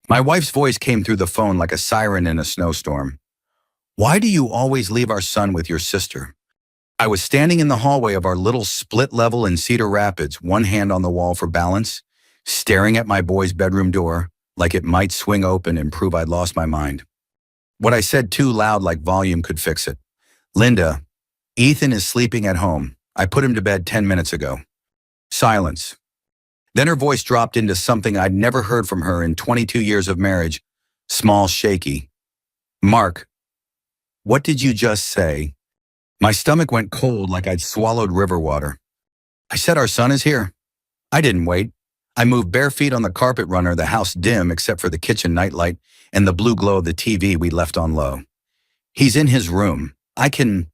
My wife's voice came through the phone like a siren in a snowstorm. Why do you always leave our son with your sister? I was standing in the hallway of our little split level in Cedar Rapids, one hand on the wall for balance, staring at my boy's bedroom door like it might swing open and prove I'd lost my mind. What I said too loud like volume could fix it. Linda, Ethan is sleeping at home. I put him to bed 10 minutes ago. Silence. Then her voice dropped into something I'd never heard from her in 22 years of marriage, small, shaky. Mark, what did you just say? My stomach went cold like I'd swallowed river water. I said our son is here. I didn't wait. I moved bare feet on the carpet runner, the house dim except for the kitchen nightlight and the blue glow of the TV we left on low. He's in his room. I can...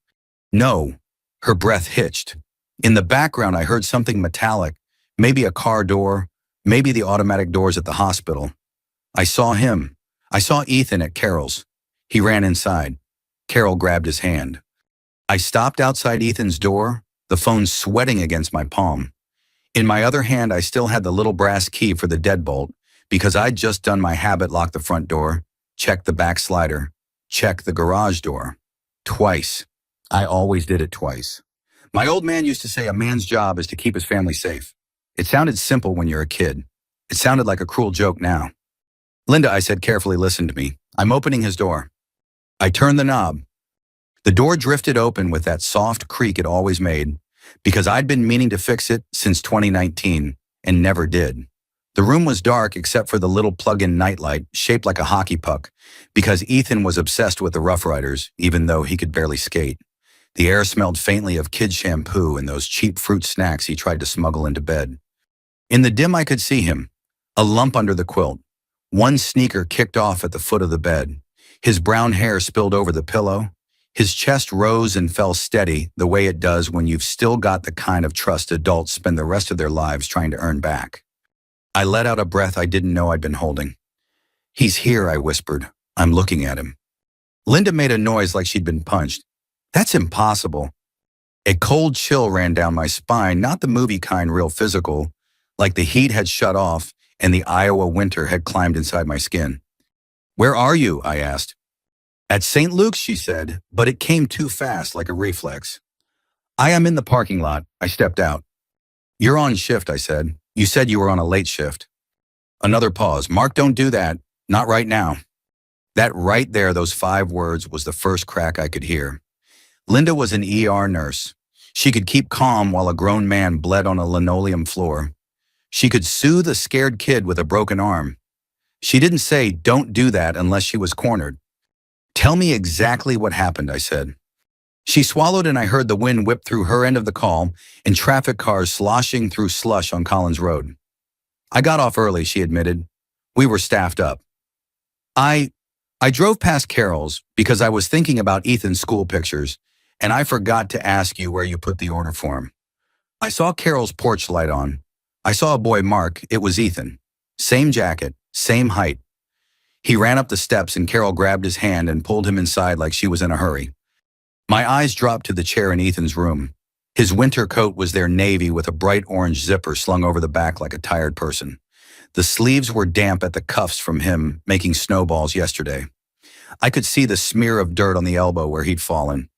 No. Her breath hitched. In the background, I heard something metallic, maybe a car door, maybe the automatic doors at the hospital. I saw him. I saw Ethan at Carol's. He ran inside. Carol grabbed his hand. I stopped outside Ethan's door, the phone sweating against my palm. In my other hand, I still had the little brass key for the deadbolt because I'd just done my habit lock the front door, check the back slider, check the garage door. Twice. I always did it twice. My old man used to say a man's job is to keep his family safe. It sounded simple when you're a kid. It sounded like a cruel joke now. Linda, I said carefully, listen to me. I'm opening his door. I turned the knob. The door drifted open with that soft creak it always made, because I'd been meaning to fix it since 2019 and never did. The room was dark except for the little plug-in nightlight shaped like a hockey puck, because Ethan was obsessed with the Rough Riders, even though he could barely skate. The air smelled faintly of kid shampoo and those cheap fruit snacks he tried to smuggle into bed. In the dim I could see him, a lump under the quilt. One sneaker kicked off at the foot of the bed. His brown hair spilled over the pillow. His chest rose and fell steady the way it does when you've still got the kind of trust adults spend the rest of their lives trying to earn back. I let out a breath I didn't know I'd been holding. He's here, I whispered. I'm looking at him. Linda made a noise like she'd been punched. That's impossible. A cold chill ran down my spine, not the movie kind, real physical, like the heat had shut off and the Iowa winter had climbed inside my skin. Where are you? I asked. At St. Luke's, she said, but it came too fast, like a reflex. I am in the parking lot. I stepped out. You're on shift, I said. You said you were on a late shift. Another pause. Mark, don't do that. Not right now. That right there, those 5 words, was the first crack I could hear. Linda was an ER nurse. She could keep calm while a grown man bled on a linoleum floor. She could soothe a scared kid with a broken arm. She didn't say, don't do that unless she was cornered. Tell me exactly what happened, I said. She swallowed and I heard the wind whip through her end of the call and traffic cars sloshing through slush on Collins Road. I got off early, she admitted. We were staffed up. I drove past Carol's because I was thinking about Ethan's school pictures, and I forgot to ask you where you put the order form. I saw Carol's porch light on. I saw a boy, Mark. It was Ethan. Same jacket, same height. He ran up the steps and Carol grabbed his hand and pulled him inside like she was in a hurry. My eyes dropped to the chair in Ethan's room. His winter coat was there navy with a bright orange zipper slung over the back like a tired person. The sleeves were damp at the cuffs from him making snowballs yesterday. I could see the smear of dirt on the elbow where he'd fallen.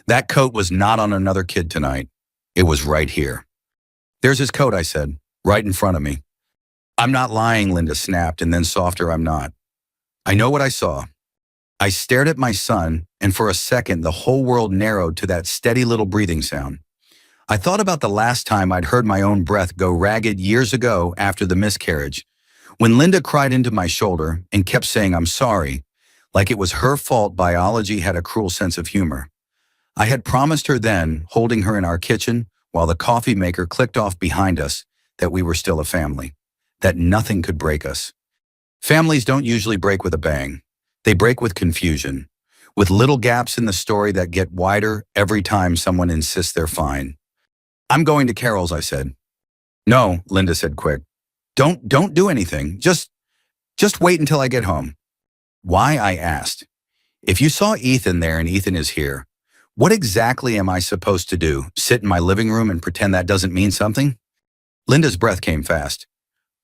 That coat was not on another kid tonight. It was right here. There's his coat, I said, right in front of me. I'm not lying, Linda snapped, and then softer, I'm not. I know what I saw. I stared at my son, and for a second, the whole world narrowed to that steady little breathing sound. I thought about the last time I'd heard my own breath go ragged years ago after the miscarriage, when Linda cried into my shoulder and kept saying, I'm sorry, like it was her fault biology had a cruel sense of humor. I had promised her then, holding her in our kitchen while the coffee maker clicked off behind us, that we were still a family, that nothing could break us. Families don't usually break with a bang. They break with confusion, with little gaps in the story that get wider every time someone insists they're fine. I'm going to Carol's, I said. No, Linda said quick. Don't do anything. Just wait until I get home. Why, I asked. If you saw Ethan there and Ethan is here, what exactly am I supposed to do? Sit in my living room and pretend that doesn't mean something? Linda's breath came fast.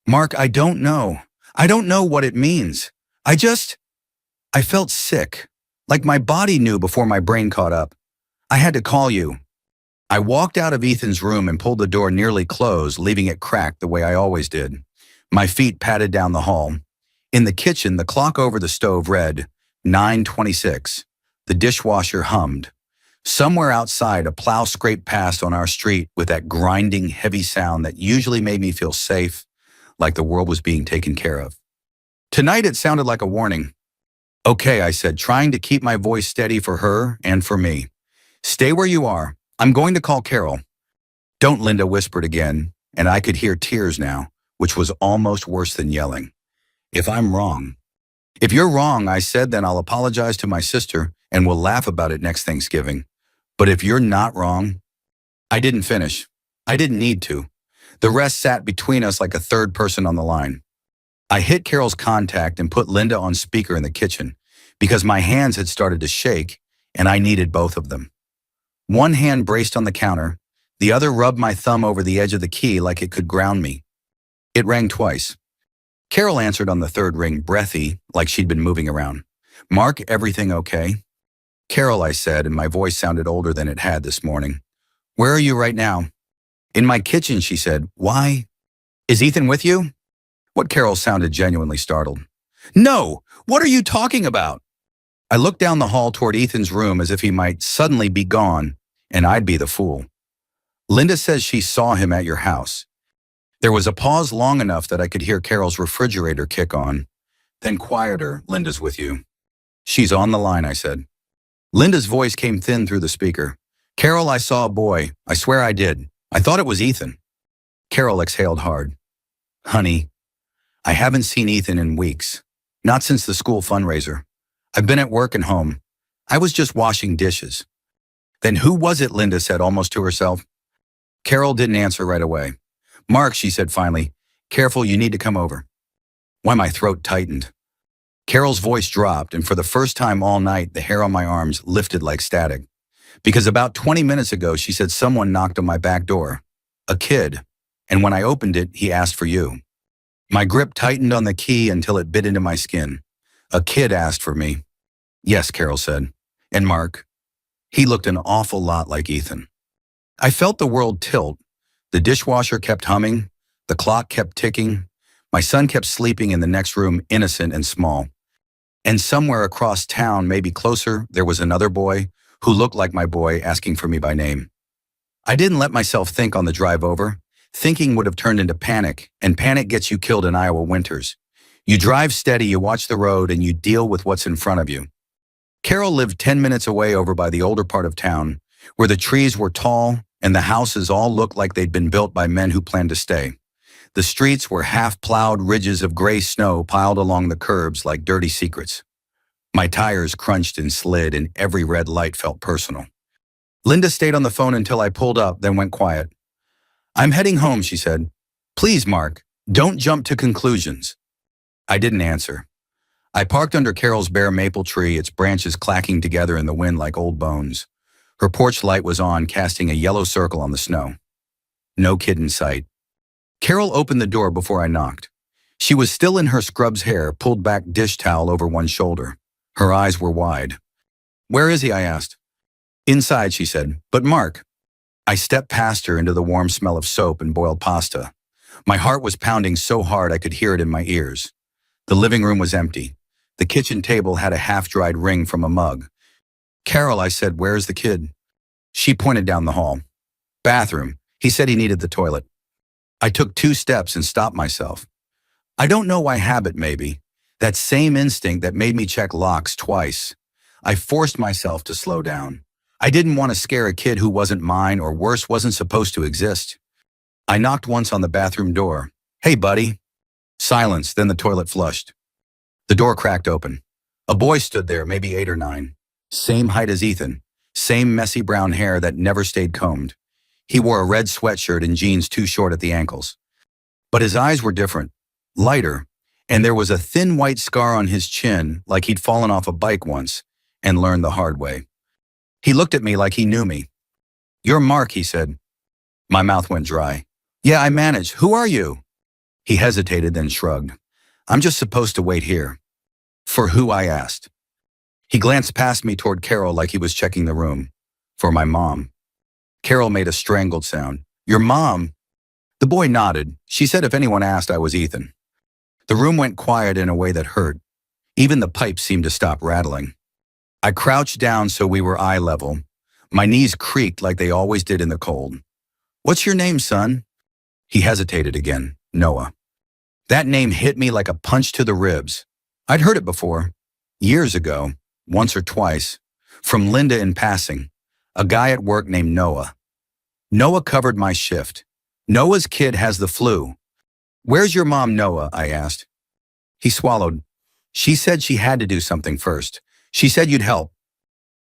Mark, I don't know. I don't know what it means. I felt sick, like my body knew before my brain caught up. I had to call you. I walked out of Ethan's room and pulled the door nearly closed, leaving it cracked the way I always did. My feet padded down the hall. In the kitchen, the clock over the stove read 9:26. The dishwasher hummed. Somewhere outside, a plow scraped past on our street with that grinding, heavy sound that usually made me feel safe, like the world was being taken care of. Tonight, it sounded like a warning. Okay, I said, trying to keep my voice steady for her and for me. Stay where you are. I'm going to call Carol. Don't, Linda whispered again, and I could hear tears now, which was almost worse than yelling. If I'm wrong. If you're wrong, I said, then I'll apologize to my sister and we'll laugh about it next Thanksgiving. But if you're not wrong, I didn't finish. I didn't need to. The rest sat between us like a third person on the line. I hit Carol's contact and put Linda on speaker in the kitchen because my hands had started to shake and I needed both of them. One hand braced on the counter, the other rubbed my thumb over the edge of the key like it could ground me. It rang twice. Carol answered on the third ring, breathy, like she'd been moving around. Mark, everything okay? Carol, I said, and my voice sounded older than it had this morning. Where are you right now? In my kitchen, she said. Why? Is Ethan with you? What Carol sounded genuinely startled. No! What are you talking about? I looked down the hall toward Ethan's room as if he might suddenly be gone, and I'd be the fool. Linda says she saw him at your house. There was a pause long enough that I could hear Carol's refrigerator kick on. Then quieter, Linda's with you. She's on the line, I said. Linda's voice came thin through the speaker. Carol, I saw a boy. I swear I did. I thought it was Ethan. Carol exhaled hard. Honey, I haven't seen Ethan in weeks. Not since the school fundraiser. I've been at work and home. I was just washing dishes. Then who was it, Linda said almost to herself. Carol didn't answer right away. Mark, she said finally, careful, you need to come over. Why, my throat tightened. Carol's voice dropped, and for the first time all night, the hair on my arms lifted like static. Because about 20 minutes ago, she said someone knocked on my back door. A kid. And when I opened it, he asked for you. My grip tightened on the key until it bit into my skin. A kid asked for me. Yes, Carol said. And Mark. He looked an awful lot like Ethan. I felt the world tilt. The dishwasher kept humming. The clock kept ticking. My son kept sleeping in the next room, innocent and small. And somewhere across town, maybe closer, there was another boy who looked like my boy asking for me by name. I didn't let myself think on the drive over. Thinking would have turned into panic, and panic gets you killed in Iowa winters. You drive steady, you watch the road, and you deal with what's in front of you. Carol lived 10 minutes away over by the older part of town, where the trees were tall and the houses all looked like they'd been built by men who planned to stay. The streets were half-plowed ridges of gray snow piled along the curbs like dirty secrets. My tires crunched and slid, and every red light felt personal. Linda stayed on the phone until I pulled up, then went quiet. I'm heading home, she said. Please, Mark, don't jump to conclusions. I didn't answer. I parked under Carol's bare maple tree, its branches clacking together in the wind like old bones. Her porch light was on, casting a yellow circle on the snow. No kid in sight. Carol opened the door before I knocked. She was still in her scrub's hair, pulled back dish towel over one shoulder. Her eyes were wide. Where is he? I asked. Inside, she said. But Mark. I stepped past her into the warm smell of soap and boiled pasta. My heart was pounding so hard I could hear it in my ears. The living room was empty. The kitchen table had a half-dried ring from a mug. Carol, I said, where's the kid? She pointed down the hall. Bathroom. He said he needed the toilet. I took 2 steps and stopped myself. I don't know why habit, maybe. That same instinct that made me check locks twice. I forced myself to slow down. I didn't want to scare a kid who wasn't mine, or worse, wasn't supposed to exist. I knocked once on the bathroom door. Hey, buddy. Silence, then the toilet flushed. The door cracked open. A boy stood there, maybe 8 or 9. Same height as Ethan. Same messy brown hair that never stayed combed. He wore a red sweatshirt and jeans too short at the ankles. But his eyes were different, lighter, and there was a thin white scar on his chin like he'd fallen off a bike once and learned the hard way. He looked at me like he knew me. You're Mark, he said. My mouth went dry. Yeah, I manage. Who are you? He hesitated, then shrugged. I'm just supposed to wait here. For who? I asked. He glanced past me toward Carol like he was checking the room. For my mom. Carol made a strangled sound. Your mom? The boy nodded. She said if anyone asked, I was Ethan. The room went quiet in a way that hurt. Even the pipes seemed to stop rattling. I crouched down so we were eye level. My knees creaked like they always did in the cold. What's your name, son? He hesitated again. Noah. That name hit me like a punch to the ribs. I'd heard it before. Years ago. Once or twice. From Linda in passing. A guy at work named Noah. Noah covered my shift. Noah's kid has the flu. Where's your mom, Noah? I asked. He swallowed. She said she had to do something first. She said you'd help.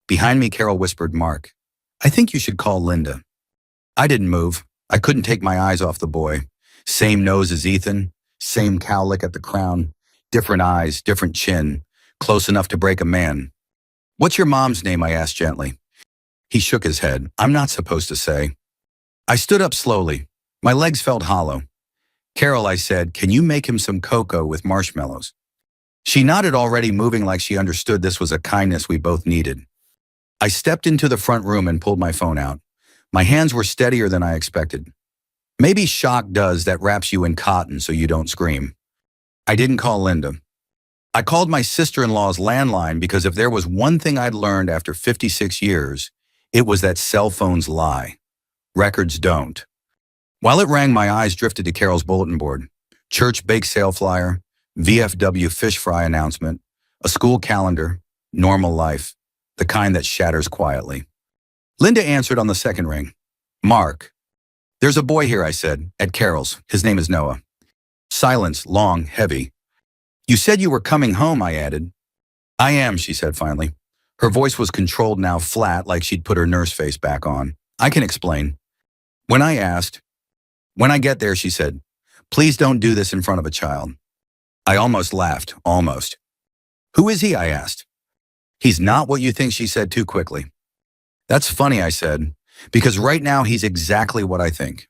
Behind me, Carol whispered, Mark. I think you should call Linda. I didn't move. I couldn't take my eyes off the boy. Same nose as Ethan. Same cowlick at the crown. Different eyes, different chin. Close enough to break a man. What's your mom's name? I asked gently. He shook his head. I'm not supposed to say. I stood up slowly. My legs felt hollow. Carol, I said, can you make him some cocoa with marshmallows? She nodded, already moving like she understood this was a kindness we both needed. I stepped into the front room and pulled my phone out. My hands were steadier than I expected. Maybe shock does that, wraps you in cotton so you don't scream. I didn't call Linda. I called my sister-in-law's landline because if there was one thing I'd learned after 56 years, it was that cell phones lie. Records don't. While it rang, my eyes drifted to Carol's bulletin board. Church bake sale flyer, VFW fish fry announcement, a school calendar, normal life, the kind that shatters quietly. Linda answered on the second ring. Mark. There's a boy here, I said, at Carol's. His name is Noah. Silence, long, heavy. You said you were coming home, I added. I am, she said finally. Her voice was controlled now, flat, like she'd put her nurse face back on. I can explain. When I asked, when I get there, she said, please don't do this in front of a child. I almost laughed, almost. Who is he? I asked. He's not what you think, she said too quickly. That's funny, I said, because right now he's exactly what I think.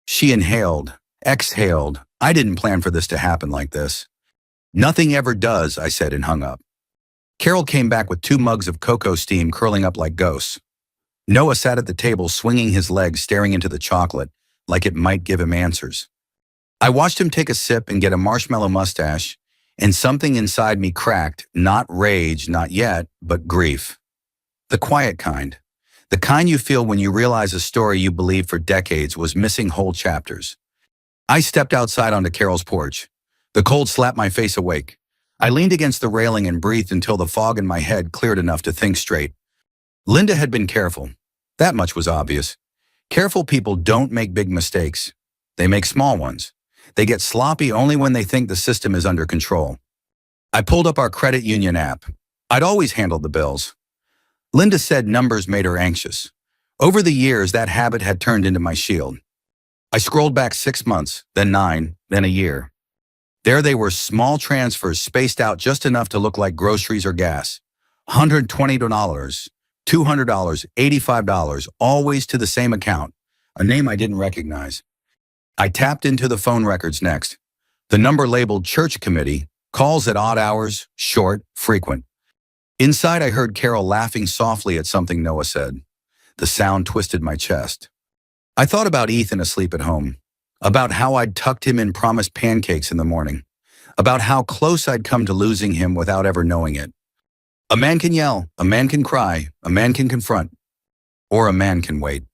She inhaled, exhaled. I didn't plan for this to happen like this. Nothing ever does, I said and hung up. Carol came back with 2 mugs of cocoa steam curling up like ghosts. Noah sat at the table swinging his legs, staring into the chocolate like it might give him answers. I watched him take a sip and get a marshmallow mustache, and something inside me cracked, not rage, not yet, but grief. The quiet kind. The kind you feel when you realize a story you believed for decades was missing whole chapters. I stepped outside onto Carol's porch. The cold slapped my face awake. I leaned against the railing and breathed until the fog in my head cleared enough to think straight. Linda had been careful. That much was obvious. Careful people don't make big mistakes. They make small ones. They get sloppy only when they think the system is under control. I pulled up our credit union app. I'd always handled the bills. Linda said numbers made her anxious. Over the years, that habit had turned into my shield. I scrolled back 6 months, then 9, then a year. There they were, small transfers spaced out just enough to look like groceries or gas. $120, $200, $85, always to the same account, a name I didn't recognize. I tapped into the phone records next. The number labeled Church Committee, calls at odd hours, short, frequent. Inside, I heard Carol laughing softly at something Noah said. The sound twisted my chest. I thought about Ethan asleep at home, about how I'd tucked him in promised pancakes in the morning, about how close I'd come to losing him without ever knowing it. A man can yell, a man can cry, a man can confront, or a man can wait.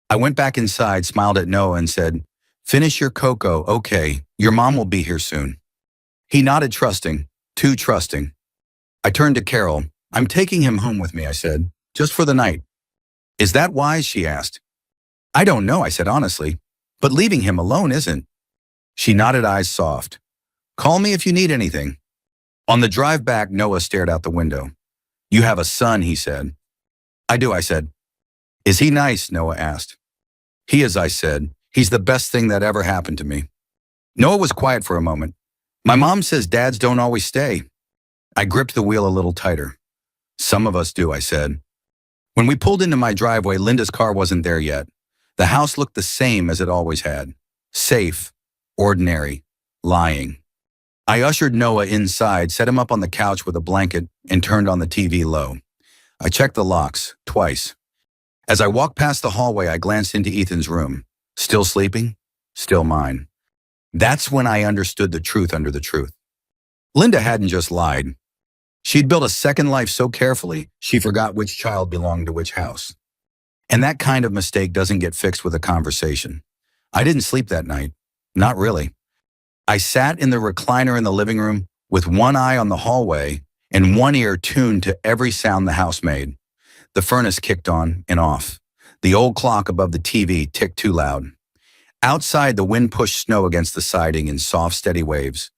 I went back inside, smiled at Noah and said, finish your cocoa, okay, your mom will be here soon. He nodded, trusting, too trusting. I turned to Carol. I'm taking him home with me, I said, just for the night. Is that wise? She asked. I don't know, I said honestly, but leaving him alone isn't. She nodded, eyes soft. Call me if you need anything. On the drive back, Noah stared out the window. You have a son, he said. I do, I said. Is he nice? Noah asked. He is, I said. He's the best thing that ever happened to me. Noah was quiet for a moment. My mom says dads don't always stay. I gripped the wheel a little tighter. Some of us do, I said. When we pulled into my driveway, Linda's car wasn't there yet. The house looked the same as it always had. Safe, ordinary, lying. I ushered Noah inside, set him up on the couch with a blanket, and turned on the TV low. I checked the locks, twice. As I walked past the hallway, I glanced into Ethan's room. Still sleeping? Still mine. That's when I understood the truth under the truth. Linda hadn't just lied. She'd built a second life so carefully, she forgot which child belonged to which house. And that kind of mistake doesn't get fixed with a conversation. I didn't sleep that night. Not really. I sat in the recliner in the living room with one eye on the hallway and one ear tuned to every sound the house made. The furnace kicked on and off. The old clock above the TV ticked too loud. Outside, the wind pushed snow against the siding in soft, steady waves.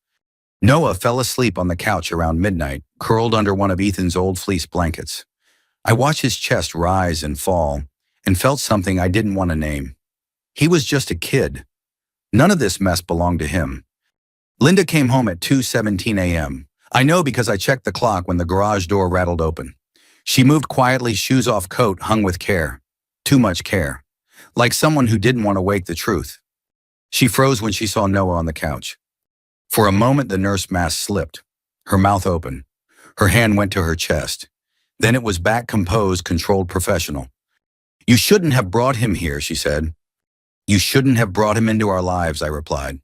Noah fell asleep on the couch around midnight, curled under one of Ethan's old fleece blankets. I watched his chest rise and fall and felt something I didn't want to name. He was just a kid. None of this mess belonged to him. Linda came home at 2:17 a.m. I know because I checked the clock when the garage door rattled open. She moved quietly, shoes off, coat hung with care. Too much care. Like someone who didn't want to wake the truth. She froze when she saw Noah on the couch. For a moment, the nurse mask slipped. Her mouth opened. Her hand went to her chest. Then it was back, composed, controlled, professional. "You shouldn't have brought him here," she said. "You shouldn't have brought him into our lives," I replied.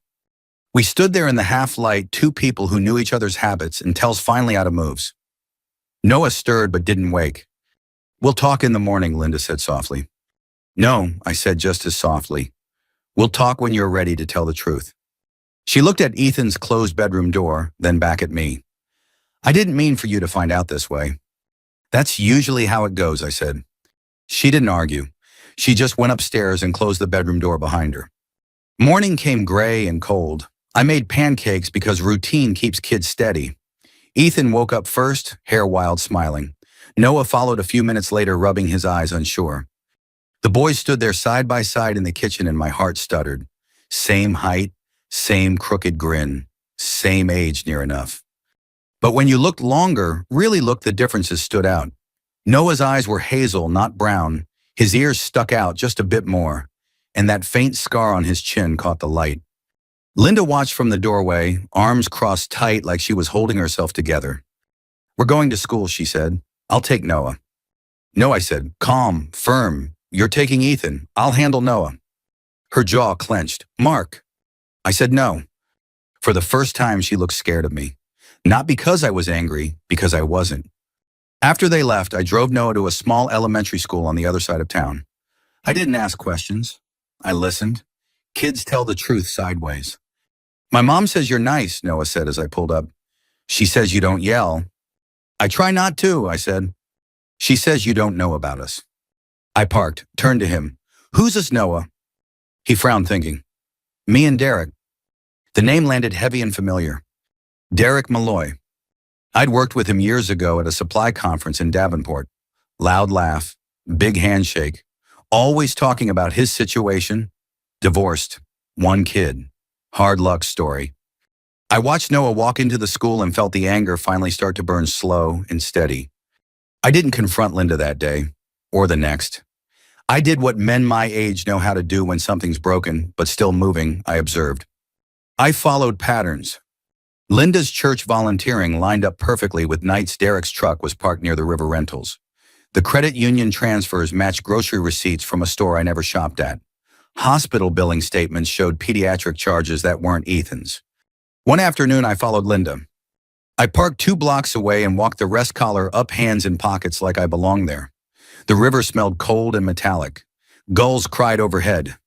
We stood there in the half-light, two people who knew each other's habits, until finally out of moves. Noah stirred but didn't wake. "We'll talk in the morning," Linda said softly. "No," I said just as softly. "We'll talk when you're ready to tell the truth." She looked at Ethan's closed bedroom door, then back at me. "I didn't mean for you to find out this way." "That's usually how it goes," I said. She didn't argue. She just went upstairs and closed the bedroom door behind her. Morning came gray and cold. I made pancakes because routine keeps kids steady. Ethan woke up first, hair wild, smiling. Noah followed a few minutes later, rubbing his eyes, unsure. The boys stood there side by side in the kitchen and my heart stuttered. Same height, same crooked grin, same age near enough. But when you looked longer, really looked, the differences stood out. Noah's eyes were hazel, not brown. His ears stuck out just a bit more, and that faint scar on his chin caught the light. Linda watched from the doorway, arms crossed tight like she was holding herself together. "We're going to school," she said. "I'll take Noah." "No," I said, calm, firm. "You're taking Ethan. I'll handle Noah." Her jaw clenched. "Mark." I said no. For the first time, she looked scared of me. Not because I was angry, because I wasn't. After they left, I drove Noah to a small elementary school on the other side of town. I didn't ask questions. I listened. Kids tell the truth sideways. "My mom says you're nice," Noah said as I pulled up. "She says you don't yell." "I try not to," I said. "She says you don't know about us." I parked, turned to him. "Who's this Noah?" He frowned, thinking. "Me and Derek." The name landed heavy and familiar. Derek Malloy. I'd worked with him years ago at a supply conference in Davenport. Loud laugh, big handshake, always talking about his situation. Divorced, one kid, hard luck story. I watched Noah walk into the school and felt the anger finally start to burn slow and steady. I didn't confront Linda that day, or the next. I did what men my age know how to do when something's broken, but still moving, I observed. I followed patterns. Linda's church volunteering lined up perfectly with nights Derek's truck was parked near the river rentals. The credit union transfers matched grocery receipts from a store I never shopped at. Hospital billing statements showed pediatric charges that weren't Ethan's. One afternoon, I followed Linda. I parked 2 blocks away and walked the rest collar up, hands in pockets like I belonged there. The river smelled cold and metallic. Gulls cried overhead.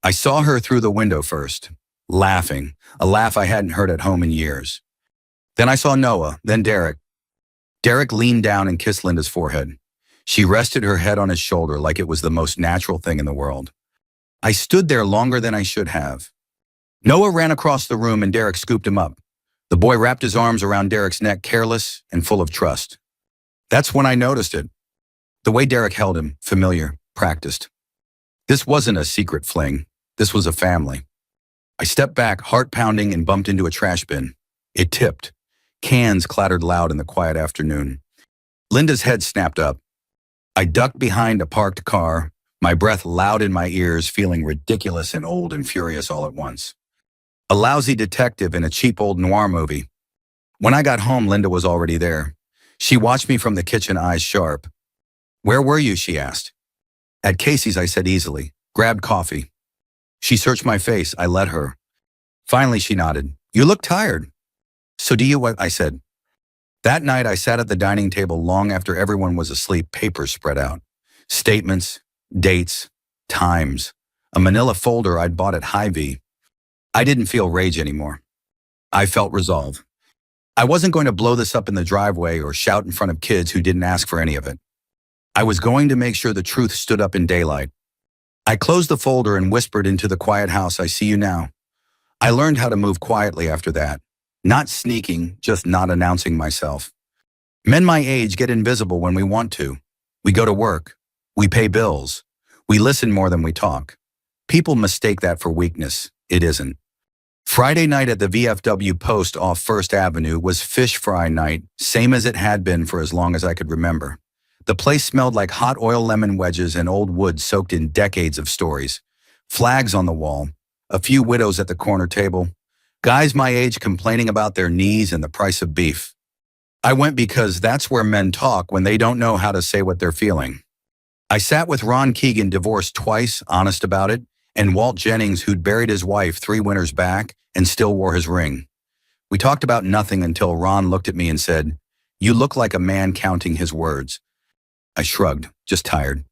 I saw her through the window first, laughing, a laugh I hadn't heard at home in years. Then I saw Noah, then Derek. Derek leaned down and kissed Linda's forehead. She rested her head on his shoulder like it was the most natural thing in the world. I stood there longer than I should have. Noah ran across the room and Derek scooped him up. The boy wrapped his arms around Derek's neck, careless and full of trust. That's when I noticed it. The way Derek held him, familiar, practiced. This wasn't a secret fling. This was a family. I stepped back, heart pounding, and bumped into a trash bin. It tipped. Cans clattered loud in the quiet afternoon. Linda's head snapped up. I ducked behind a parked car, my breath loud in my ears, feeling ridiculous and old and furious all at once. A lousy detective in a cheap old noir movie. When I got home, Linda was already there. She watched me from the kitchen, eyes sharp. Where were you? She asked. At Casey's, I said easily. Grabbed coffee. She searched my face. I let her. Finally, she nodded. You look tired. So do you what? I said. That night, I sat at the dining table long after everyone was asleep, papers spread out. Statements, dates, times, a manila folder I'd bought at Hy-Vee. I didn't feel rage anymore. I felt resolve. I wasn't going to blow this up in the driveway or shout in front of kids who didn't ask for any of it. I was going to make sure the truth stood up in daylight. I closed the folder and whispered into the quiet house, I see you now. I learned how to move quietly after that. Not sneaking, just not announcing myself. Men my age get invisible when we want to. We go to work. We pay bills. We listen more than we talk. People mistake that for weakness. It isn't. Friday night at the VFW Post off First Avenue was fish fry night, same as it had been for as long as I could remember. The place smelled like hot oil lemon wedges and old wood soaked in decades of stories. Flags on the wall, a few widows at the corner table, guys my age complaining about their knees and the price of beef. I went because that's where men talk when they don't know how to say what they're feeling. I sat with Ron Keegan, divorced twice, honest about it, and Walt Jennings, who'd buried his wife 3 winters back and still wore his ring. We talked about nothing until Ron looked at me and said, "You look like a man counting his words." I shrugged, just tired.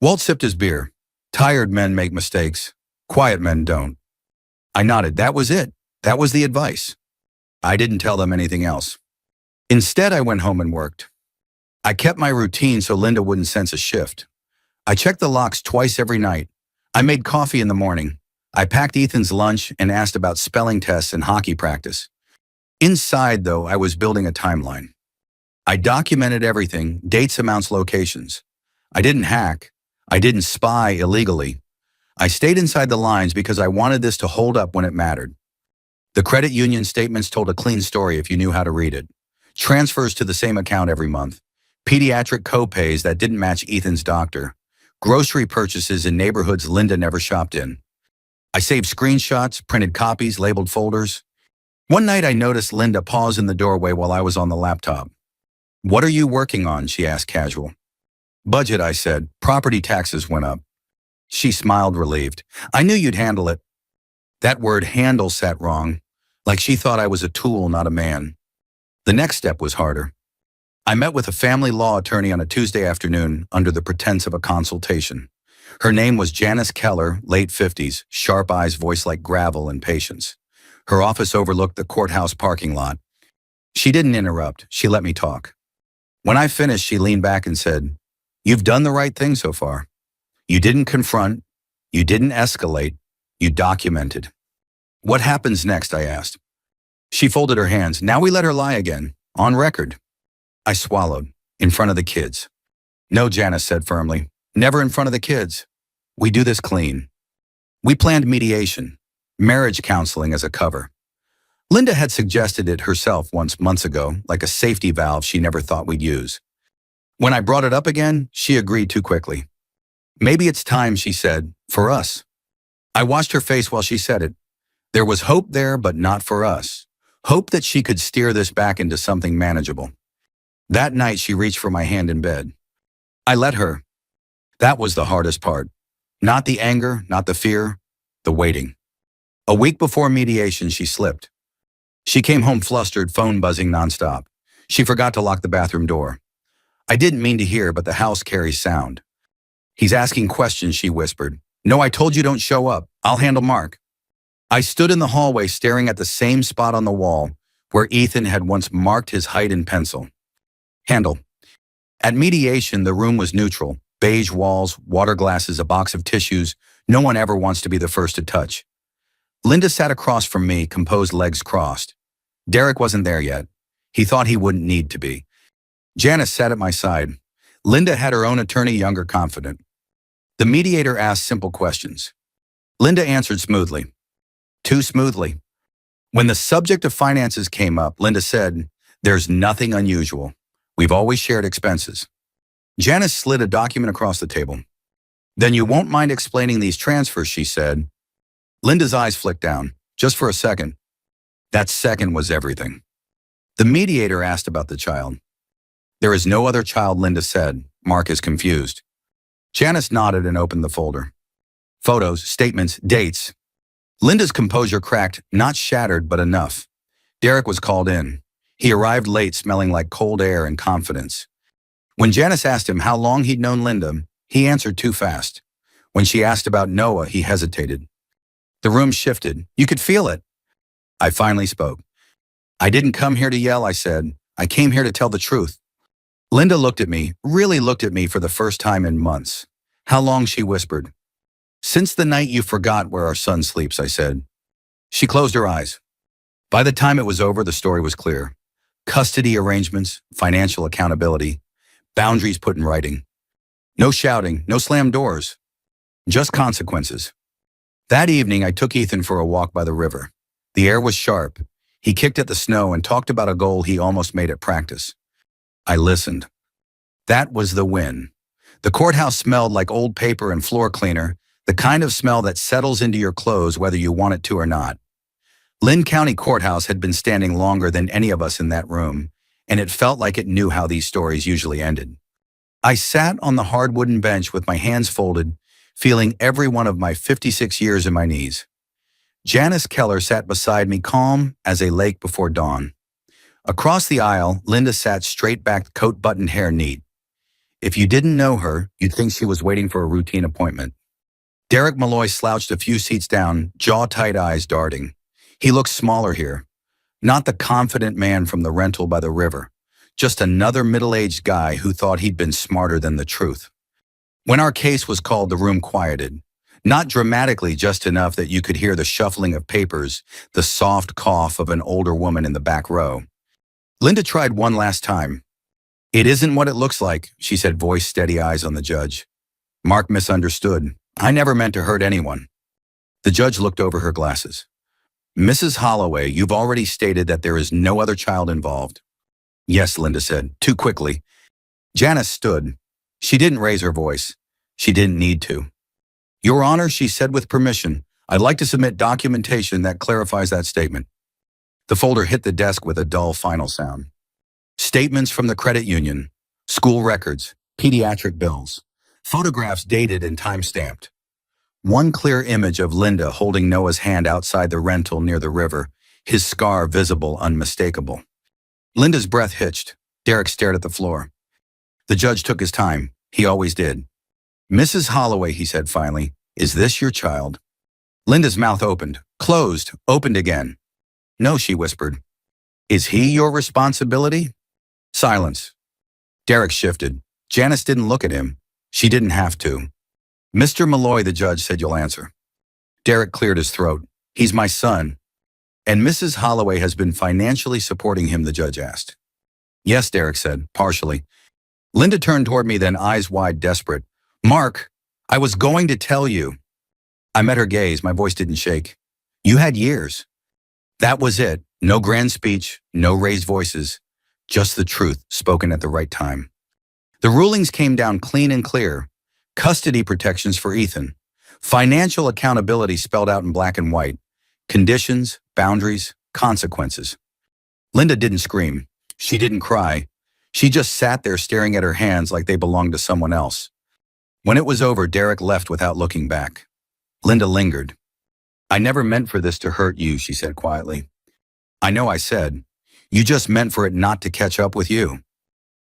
Walt sipped his beer. Tired men make mistakes. Quiet men don't. I nodded. That was it. That was the advice. I didn't tell them anything else. Instead, I went home and worked. I kept my routine so Linda wouldn't sense a shift. I checked the locks twice every night. I made coffee in the morning. I packed Ethan's lunch and asked about spelling tests and hockey practice. Inside, though, I was building a timeline. I documented everything, dates, amounts, locations. I didn't hack. I didn't spy illegally. I stayed inside the lines because I wanted this to hold up when it mattered. The credit union statements told a clean story if you knew how to read it. Transfers to the same account every month. Pediatric co-pays that didn't match Ethan's doctor. Grocery purchases in neighborhoods Linda never shopped in. I saved screenshots, printed copies, labeled folders. One night I noticed Linda pause in the doorway while I was on the laptop. What are you working on? She asked casual. Budget, I said. Property taxes went up. She smiled, relieved. I knew you'd handle it. That word handle sat wrong, like she thought I was a tool, not a man. The next step was harder. I met with a family law attorney on a Tuesday afternoon under the pretense of a consultation. Her name was Janice Keller, late 50s, sharp eyes, voice like gravel, and patience. Her office overlooked the courthouse parking lot. She didn't interrupt. She let me talk. When I finished, she leaned back and said, "You've done the right thing so far. You didn't confront. You didn't escalate. You documented." What happens next? I asked. She folded her hands. Now we let her lie again. On record. I swallowed. In front of the kids. No, Janice said firmly. Never in front of the kids. We do this clean. We planned mediation. Marriage counseling as a cover. Linda had suggested it herself once months ago, like a safety valve she never thought we'd use. When I brought it up again, she agreed too quickly. Maybe it's time, she said, for us. I watched her face while she said it. There was hope there, but not for us. Hope that she could steer this back into something manageable. That night, she reached for my hand in bed. I let her. That was the hardest part. Not the anger, not the fear, the waiting. A week before mediation, she slipped. She came home flustered, phone buzzing nonstop. She forgot to lock the bathroom door. I didn't mean to hear, but the house carries sound. He's asking questions, she whispered. No, I told you don't show up. I'll handle Mark. I stood in the hallway staring at the same spot on the wall where Ethan had once marked his height in pencil. Handle. At mediation, the room was neutral. Beige walls, water glasses, a box of tissues. No one ever wants to be the first to touch. Linda sat across from me, composed, legs crossed. Derek wasn't there yet. He thought he wouldn't need to be. Janice sat at my side. Linda had her own attorney, younger, confident. The mediator asked simple questions. Linda answered smoothly. Too smoothly. When the subject of finances came up, Linda said, "There's nothing unusual. We've always shared expenses." Janice slid a document across the table. Then you won't mind explaining these transfers, she said. Linda's eyes flicked down. just for a second. That second was everything. The mediator asked about the child. There is no other child, Linda said. Mark is confused. Janice nodded and opened the folder. Photos, statements, dates. Linda's composure cracked, not shattered, but enough. Derek was called in. He arrived late, smelling like cold air and confidence. When Janice asked him how long he'd known Linda, he answered too fast. When she asked about Noah, he hesitated. The room shifted. You could feel it. I finally spoke. I didn't come here to yell, I said. I came here to tell the truth. Linda looked at me, really looked at me for the first time in months. How long, she whispered. Since the night you forgot where our son sleeps, I said. She closed her eyes. By the time it was over, the story was clear. Custody arrangements, financial accountability, boundaries put in writing. No shouting, no slammed doors. Just consequences. That evening, I took Ethan for a walk by the river. The air was sharp. He kicked at the snow and talked about a goal he almost made at practice. I listened. That was the win. The courthouse smelled like old paper and floor cleaner, the kind of smell that settles into your clothes whether you want it to or not. Lynn County Courthouse had been standing longer than any of us in that room, and it felt like it knew how these stories usually ended. I sat on the hard wooden bench with my hands folded, feeling every one of my 56 years in my knees. Janice Keller sat beside me, calm as a lake before dawn. Across the aisle, Linda sat straight-backed, coat-buttoned hair neat. If you didn't know her, you'd think she was waiting for a routine appointment. Derek Malloy slouched a few seats down, jaw-tight, eyes darting. He looked smaller here. Not the confident man from the rental by the river. Just another middle-aged guy who thought he'd been smarter than the truth. When our case was called, the room quieted. Not dramatically, just enough that you could hear the shuffling of papers, the soft cough of an older woman in the back row. Linda tried one last time. It isn't what it looks like, she said, voice steady, eyes on the judge. Mark misunderstood. I never meant to hurt anyone. The judge looked over her glasses. Mrs. Holloway, you've already stated that there is no other child involved. Yes, Linda said, too quickly. Janice stood. She didn't raise her voice. She didn't need to. Your Honor, she said with permission, I'd like to submit documentation that clarifies that statement. The folder hit the desk with a dull final sound. Statements from the credit union, school records, pediatric bills, photographs dated and time-stamped. One clear image of Linda holding Noah's hand outside the rental near the river, his scar visible, unmistakable. Linda's breath hitched. Derek stared at the floor. The judge took his time. He always did. Mrs. Holloway, he said finally, is this your child? Linda's mouth opened, closed, opened again. No, she whispered. Is he your responsibility? Silence. Derek shifted. Janice didn't look at him. She didn't have to. Mr. Malloy, the judge said, you'll answer. Derek cleared his throat. He's my son. And Mrs. Holloway has been financially supporting him, the judge asked. Yes, Derek said, partially. Linda turned toward me, then eyes wide, desperate. Mark, I was going to tell you. I met her gaze. My voice didn't shake. You had years. That was it. No grand speech, no raised voices. Just the truth, spoken at the right time. The rulings came down clean and clear. Custody protections for Ethan. Financial accountability spelled out in black and white. Conditions, boundaries, consequences. Linda didn't scream. She didn't cry. She just sat there staring at her hands like they belonged to someone else. When it was over, Derek left without looking back. Linda lingered. I never meant for this to hurt you, she said quietly. I know, I said. You just meant for it not to catch up with you.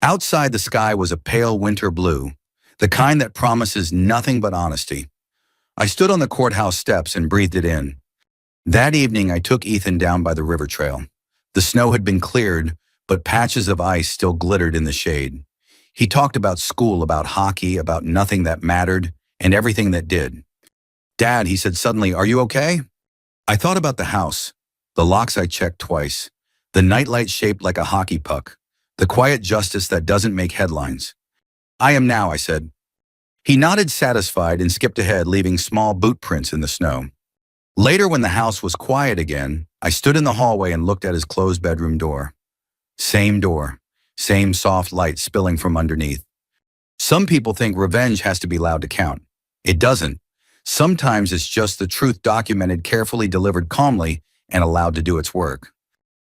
Outside, the sky was a pale winter blue, the kind that promises nothing but honesty. I stood on the courthouse steps and breathed it in. That evening, I took Ethan down by the river trail. The snow had been cleared, but patches of ice still glittered in the shade. He talked about school, about hockey, about nothing that mattered, and everything that did. Dad, he said suddenly, are you okay? I thought about the house, the locks I checked twice, the nightlight shaped like a hockey puck, the quiet justice that doesn't make headlines. I am now, I said. He nodded satisfied and skipped ahead, leaving small boot prints in the snow. Later, when the house was quiet again, I stood in the hallway and looked at his closed bedroom door. Same door, same soft light spilling from underneath. Some people think revenge has to be loud to count. It doesn't. Sometimes it's just the truth documented carefully, delivered calmly, and allowed to do its work.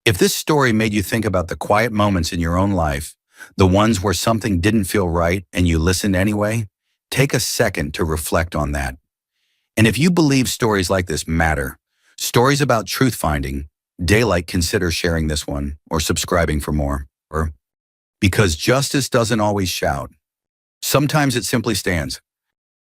If this story made you think about the quiet moments in your own life, the ones where something didn't feel right and you listened anyway, take a second to reflect on that. And if you believe stories like this matter, stories about truth finding, daylight, consider sharing this one or subscribing for more. Because justice doesn't always shout. Sometimes it simply stands.